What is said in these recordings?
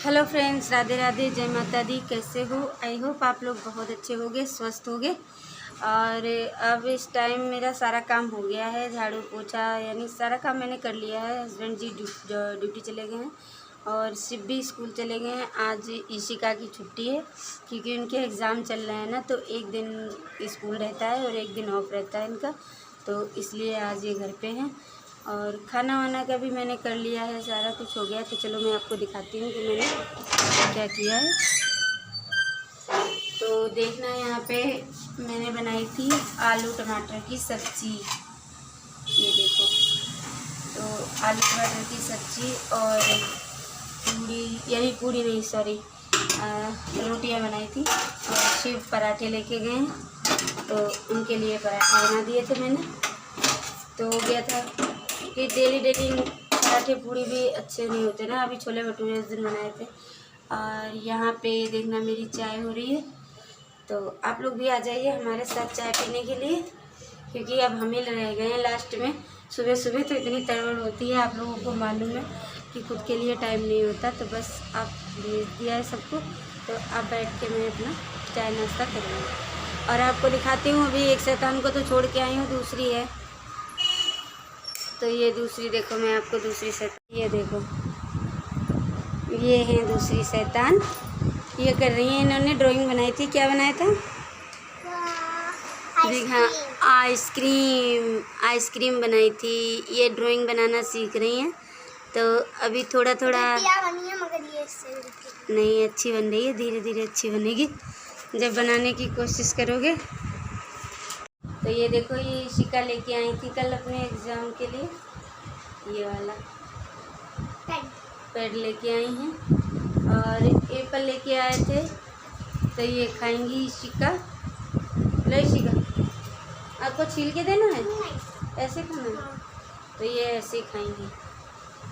Hello friends, Radhe Radhe, जय माता दी। कैसे हो? आई होप आप लोग बहुत अच्छे होंगे, स्वस्थ होंगे। और अब इस टाइम मेरा सारा काम हो गया है, झाड़ू पोछा यानी सारा काम मैंने कर लिया है। हस्बैंड जी ड्यूटी चले गए हैं और शिव भी स्कूल चले गए हैं। आज ईशिका की छुट्टी है क्योंकि उनके एग्ज़ाम चल रहे हैं ना, तो एक दिन स्कूल रहता है और एक दिन ऑफ रहता है इनका, तो इसलिए आज ये घर पे हैं। और खाना वाना का भी मैंने कर लिया है, सारा कुछ हो गया। तो चलो मैं आपको दिखाती हूँ कि मैंने क्या किया है। तो देखना, यहाँ पे मैंने बनाई थी आलू टमाटर की सब्ज़ी। ये देखो, तो आलू टमाटर की सब्ज़ी और पूड़ी, यानी पूड़ी नहीं सॉरी, रोटियाँ बनाई थी। और शिव पराठे लेके गए हैं तो उनके लिए पराठे बना दिए थे मैंने। तो हो गया था कि डेली डेली पराठे पूड़ी भी अच्छे नहीं होते ना। अभी छोले भटूरे उस दिन बनाए थे। और यहाँ पे देखना, मेरी चाय हो रही है, तो आप लोग भी आ जाइए हमारे साथ चाय पीने के लिए, क्योंकि अब हम ही रह गए हैं लास्ट में। सुबह सुबह तो इतनी तड़बड़ होती है, आप लोगों को मालूम है कि खुद के लिए टाइम नहीं होता। तो बस आप भेज दिया है सबको, तो आप बैठ के मैं अपना चाय नाश्ता करूँगी। और आपको दिखाती हूँ, अभी एक शैतान को तो छोड़ के आई हूँ, दूसरी है। तो ये दूसरी देखो, मैं आपको दूसरी शैतान, ये देखो, ये है दूसरी शैतान। ये कर रही है, इन्होंने ड्राइंग बनाई थी। क्या बनाया था? हाँ, आइसक्रीम बनाई थी। ये ड्राइंग बनाना सीख रही हैं। तो अभी थोड़ा थोड़ा बनी है, मगर ये नहीं अच्छी बन रही है, धीरे धीरे अच्छी बनेगी जब बनाने की कोशिश करोगे। तो ये देखो, ये इशिका लेके आई थी कल अपने एग्ज़ाम के लिए, ये वाला पैड लेके आई हैं। और एप्पल लेके आए थे, तो ये खाएंगी इशिका। लो इशिका, आपको छील के देना है, ऐसे खाना है? तो ये ऐसे ही खाएंगी,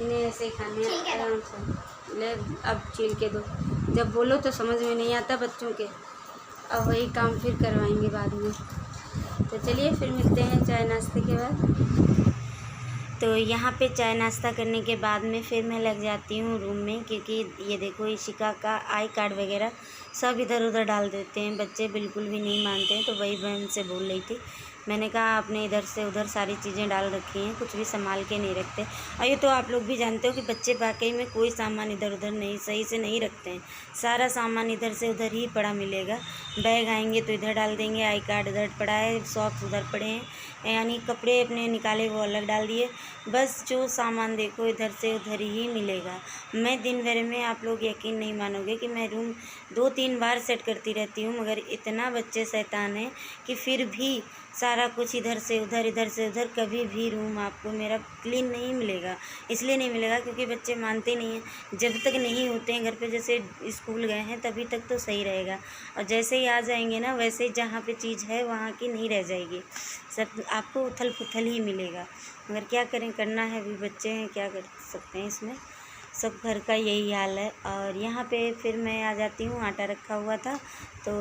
इन्हें ऐसे ही खाने हैं आराम से। ले, अब छील के दो। जब बोलो तो समझ में नहीं आता बच्चों के, अब वही काम फिर करवाएंगे बाद में। तो चलिए फिर मिलते हैं चाय नाश्ते के बाद। तो यहाँ पे चाय नाश्ता करने के बाद में फिर मैं लग जाती हूँ रूम में, क्योंकि ये देखो इशिका का आई कार्ड वगैरह सब इधर उधर डाल देते हैं बच्चे, बिल्कुल भी नहीं मानते हैं। तो वही बहन से बोल रही थी, मैंने कहा आपने इधर से उधर सारी चीज़ें डाल रखी हैं, कुछ भी संभाल के नहीं रखते। और ये तो आप लोग भी जानते हो कि बच्चे वाकई में कोई सामान इधर उधर नहीं सही से नहीं रखते हैं। सारा सामान इधर से उधर ही पड़ा मिलेगा। बैग आएंगे तो इधर डाल देंगे, आई कार्ड इधर पड़ा है, सॉक्स उधर पड़े हैं, यानी कपड़े अपने निकाले वो अलग डाल दिए। बस जो सामान देखो इधर से उधर ही मिलेगा। मैं दिन भर में, आप लोग यकीन नहीं मानोगे कि मैं रूम 2-3 बार सेट करती रहती हूँ, मगर इतना बच्चे शैतान हैं कि फिर भी सारा कुछ इधर से उधर, कभी भी रूम आपको मेरा क्लीन नहीं मिलेगा। इसलिए नहीं मिलेगा क्योंकि बच्चे मानते नहीं हैं। जब तक नहीं होते हैं घर पे, जैसे स्कूल गए हैं तभी तक तो सही रहेगा, और जैसे ही आ जाएंगे ना, वैसे ही जहाँ पे चीज़ है वहाँ की नहीं रह जाएगी, सब आपको उथल पुथल ही मिलेगा। मगर क्या करें, करना है, अभी बच्चे हैं, क्या कर सकते हैं इसमें। सब घर का यही हाल है। और यहाँ पे फिर मैं आ जाती हूँ, आटा रखा हुआ था तो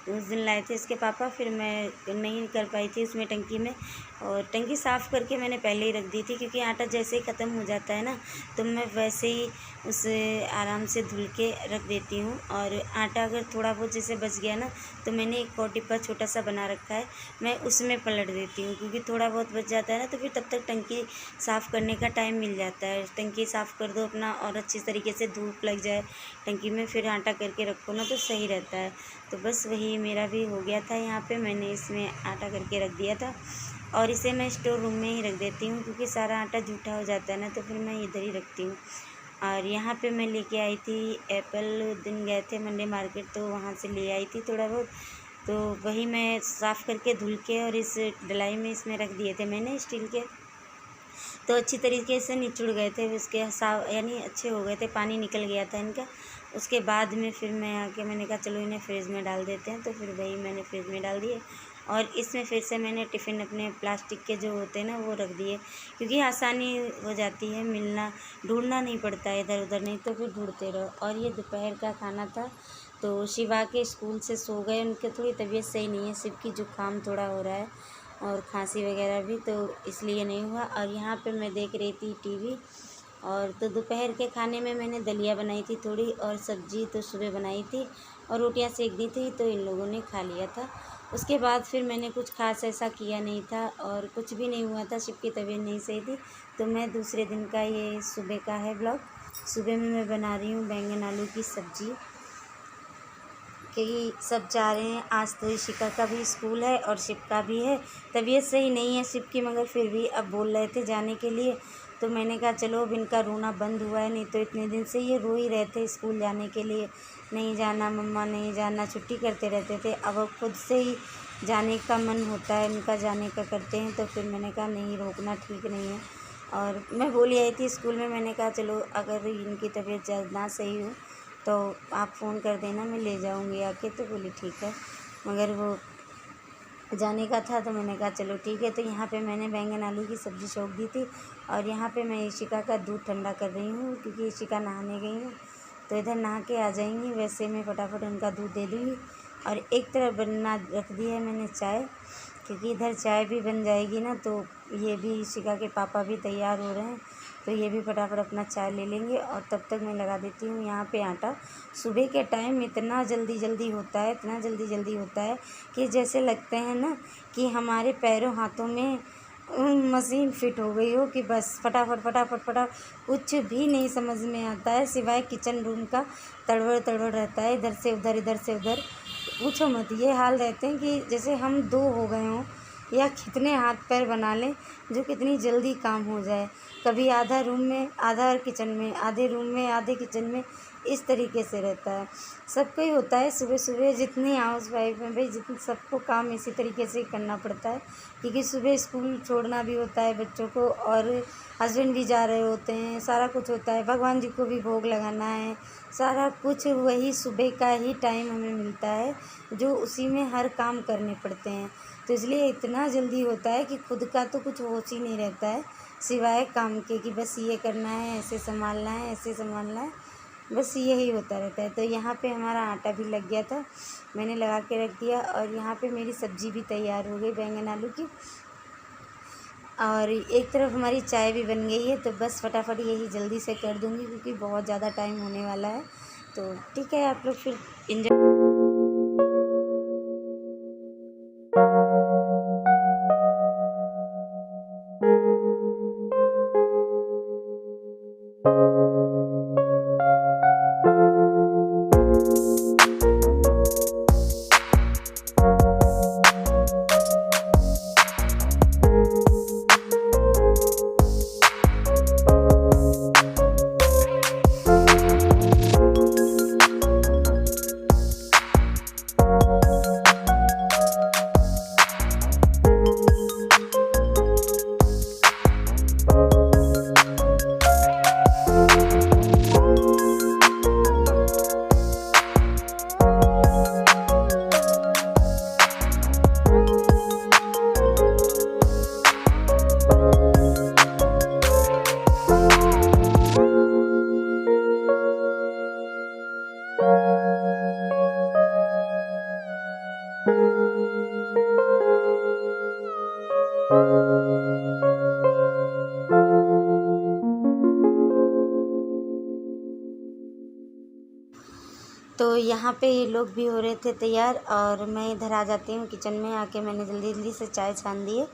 उस दिन लाए थे इसके पापा, फिर मैं नहीं कर पाई थी उसमें टंकी में, और टंकी साफ़ करके मैंने पहले ही रख दी थी, क्योंकि आटा जैसे ही ख़त्म हो जाता है ना, तो मैं वैसे ही उसे आराम से धुल के रख देती हूँ। और आटा अगर थोड़ा बहुत जैसे बच गया ना, तो मैंने एक और डिब्बा छोटा सा बना रखा है, मैं उसमें पलट देती हूँ, क्योंकि थोड़ा बहुत बच जाता है ना, तो फिर तब तक टंकी साफ़ करने का टाइम मिल जाता है। टंकी साफ़ कर दो अपना, और अच्छी तरीके से धूप लग जाए टंकी में, फिर आटा करके रखो ना, तो सही रहता है। तो बस वही मेरा भी हो गया था। यहाँ पे मैंने इसमें आटा करके रख दिया था, और इसे मैं स्टोर रूम में ही रख देती हूँ, क्योंकि सारा आटा जूठा हो जाता है ना, तो फिर मैं इधर ही रखती हूँ। और यहाँ पे मैं लेके आई थी एप्पल, दिन गए थे मंडे मार्केट, तो वहाँ से ले आई थी थोड़ा बहुत, तो वही मैं साफ़ करके धुल के और इस डलाई में इसमें रख दिए थे मैंने स्टील के। तो अच्छी तरीके से निचुड़ गए थे उसके, साफ यानी अच्छे हो गए थे, पानी निकल गया था इनका। उसके बाद में फिर मैं आके मैंने कहा चलो इन्हें फ्रिज में डाल देते हैं, तो फिर वही मैंने फ्रिज में डाल दिए। और इसमें फिर से मैंने टिफ़िन अपने प्लास्टिक के जो होते हैं ना वो रख दिए, क्योंकि आसानी हो जाती है, मिलना ढूंढना नहीं पड़ता है इधर उधर, नहीं तो फिर ढूंढते रहो। और ये दोपहर का खाना था, तो शिवा के स्कूल से सो गए, उनकी थोड़ी तबीयत सही नहीं है, शिव की जुकाम थोड़ा हो रहा है और खांसी वगैरह भी, तो इसलिए नहीं हुआ। और यहाँ पे मैं देख रही थी टीवी, और तो दोपहर के खाने में मैंने दलिया बनाई थी थोड़ी, और सब्जी तो सुबह बनाई थी और रोटियां सेक दी थी, तो इन लोगों ने खा लिया था। उसके बाद फिर मैंने कुछ खास ऐसा किया नहीं था और कुछ भी नहीं हुआ था। शिव की तबीयत नहीं सही थी, तो मैं दूसरे दिन का ये सुबह का है ब्लॉग। सुबह में मैं बना रही हूँ बैंगन आलू की सब्ज़ी, क्योंकि सब जा रहे हैं। आज तो इशिका का भी स्कूल है और शिव का भी है। तबीयत सही नहीं है शिव की, मगर फिर भी अब बोल रहे थे जाने के लिए, तो मैंने कहा चलो अब इनका रोना बंद हुआ है, नहीं तो इतने दिन से ये रो ही रहे थे स्कूल जाने के लिए, नहीं जाना मम्मा नहीं जाना, छुट्टी करते रहते थे। अब खुद से ही जाने का मन होता है इनका, जाने का करते हैं, तो फिर मैंने कहा नहीं रोकना ठीक नहीं है। और मैं बोली आई थी स्कूल में, मैंने कहा चलो अगर इनकी तबीयत ना सही हो तो आप फ़ोन कर देना, मैं ले जाऊंगी आके। तो बोली ठीक है, मगर वो जाने का था तो मैंने कहा चलो ठीक है। तो यहाँ पे मैंने बैंगन आलू की सब्ज़ी छोक दी थी और यहाँ पे मैं इशिका का दूध ठंडा कर रही हूँ, क्योंकि इशिका नहाने गई है तो इधर नहा के आ जाएंगी। वैसे मैं फटाफट उनका दूध दे दूँगी। और एक तरफ बनना रख दी है मैंने चाय, क्योंकि इधर चाय भी बन जाएगी ना, तो ये भी इशिका के पापा भी तैयार हो रहे हैं, तो ये भी फटाफट अपना चाय ले लेंगे। और तब तक मैं लगा देती हूँ यहाँ पे आटा। सुबह के टाइम इतना जल्दी होता है, इतना जल्दी होता है कि जैसे लगते हैं ना कि हमारे पैरों हाथों में मशीन फिट हो गई हो, कि बस फटाफट कुछ भी नहीं समझ में आता है, सिवाय किचन रूम का तड़बड़ रहता है, इधर से उधर इधर से उधर। पूछो मत, ये हाल रहते हैं कि जैसे हम दो हो गए हों या कितने हाथ पैर बना लें जो कितनी जल्दी काम हो जाए। कभी आधा रूम में, आधा किचन में, आधे रूम में, आधे किचन में, इस तरीके से रहता है। सबको ही होता है सुबह जितनी हाउस वाइफ हैं भाई, जितने सबको काम इसी तरीके से ही करना पड़ता है, क्योंकि सुबह स्कूल छोड़ना भी होता है बच्चों को, और हस्बैंड भी जा रहे होते हैं, सारा कुछ होता है, भगवान जी को भी भोग लगाना है, सारा कुछ वही सुबह का ही टाइम हमें मिलता है, जो उसी में हर काम करने पड़ते हैं। तो इसलिए इतना जल्दी होता है कि खुद का तो कुछ होश ही नहीं रहता है, सिवाय काम के, कि बस ये करना है, ऐसे संभालना है, ऐसे संभालना है, बस यही होता रहता है। तो यहाँ पे हमारा आटा भी लग गया था, मैंने लगा के रख दिया। और यहाँ पे मेरी सब्ज़ी भी तैयार हो गई बैंगन आलू की, और एक तरफ हमारी चाय भी बन गई है। तो बस फटाफट यही जल्दी से कर दूँगी, क्योंकि बहुत ज़्यादा टाइम होने वाला है। तो ठीक है, आप लोग फिर इंजॉय। तो यहाँ पे ये लोग भी हो रहे थे तैयार, और मैं इधर आ जाती हूँ किचन में। आके मैंने जल्दी से चाय छान दी है,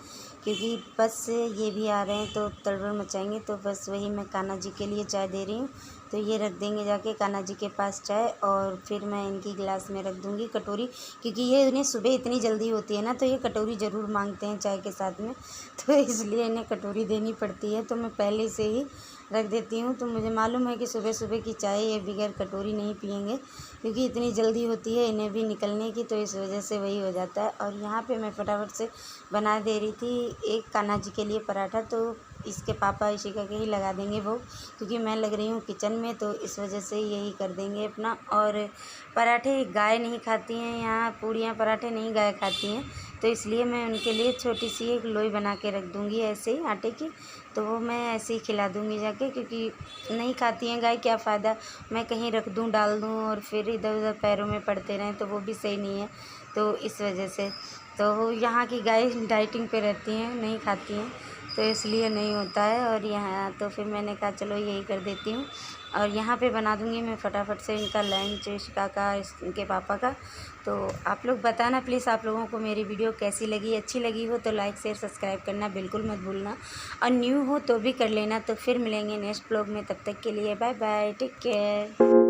क्योंकि बस ये भी आ रहे हैं तो तड़बड़ मचाएंगे। तो बस वही मैं कान्हा जी के लिए चाय दे रही हूँ। तो ये रख देंगे जाके कान्हा जी के पास चाय, और फिर मैं इनकी गिलास में रख दूँगी कटोरी, क्योंकि ये इन्हें सुबह इतनी जल्दी होती है ना, तो ये कटोरी ज़रूर मांगते हैं चाय के साथ में, तो इसलिए इन्हें कटोरी देनी पड़ती है। तो मैं पहले से ही रख देती हूँ। तो मुझे मालूम है कि सुबह सुबह की चाय ये बगैर कटोरी नहीं पियेंगे, क्योंकि इतनी जल्दी होती है इन्हें भी निकलने की, तो इस वजह से वही हो जाता है। और यहाँ पे मैं फटाफट से बना दे रही थी एक कान्हा जी के लिए पराठा। तो इसके पापा इशिका के ही लगा देंगे वो, क्योंकि मैं लग रही हूँ किचन में, तो इस वजह से यही कर देंगे अपना। और पराठे गाय नहीं खाती हैं यहाँ, पूड़ियाँ पराठे नहीं गाय खाती हैं, तो इसलिए मैं उनके लिए छोटी सी एक लोई बना के रख दूँगी ऐसे ही आटे की। तो वो मैं ऐसे ही खिला दूँगी जाके, क्योंकि नहीं खाती हैं गाय, क्या फ़ायदा मैं कहीं रख दूँ डाल दूँ और फिर इधर उधर पैरों में पड़ते रहें, तो वो भी सही नहीं है। तो इस वजह से तो यहाँ की गाय डाइटिंग पे रहती हैं, नहीं खाती हैं, तो इसलिए नहीं होता है। और यहाँ तो फिर मैंने कहा चलो यही कर देती हूँ। और यहाँ पे बना दूँगी मैं फटाफट से इनका लंच, इशिका का, इनके पापा का। तो आप लोग बताना प्लीज़ आप लोगों को मेरी वीडियो कैसी लगी। अच्छी लगी हो तो लाइक शेयर सब्सक्राइब करना बिल्कुल मत भूलना, और न्यू हो तो भी कर लेना। तो फिर मिलेंगे नेक्स्ट ब्लॉग में, तब तक के लिए बाय बाय, टेक केयर।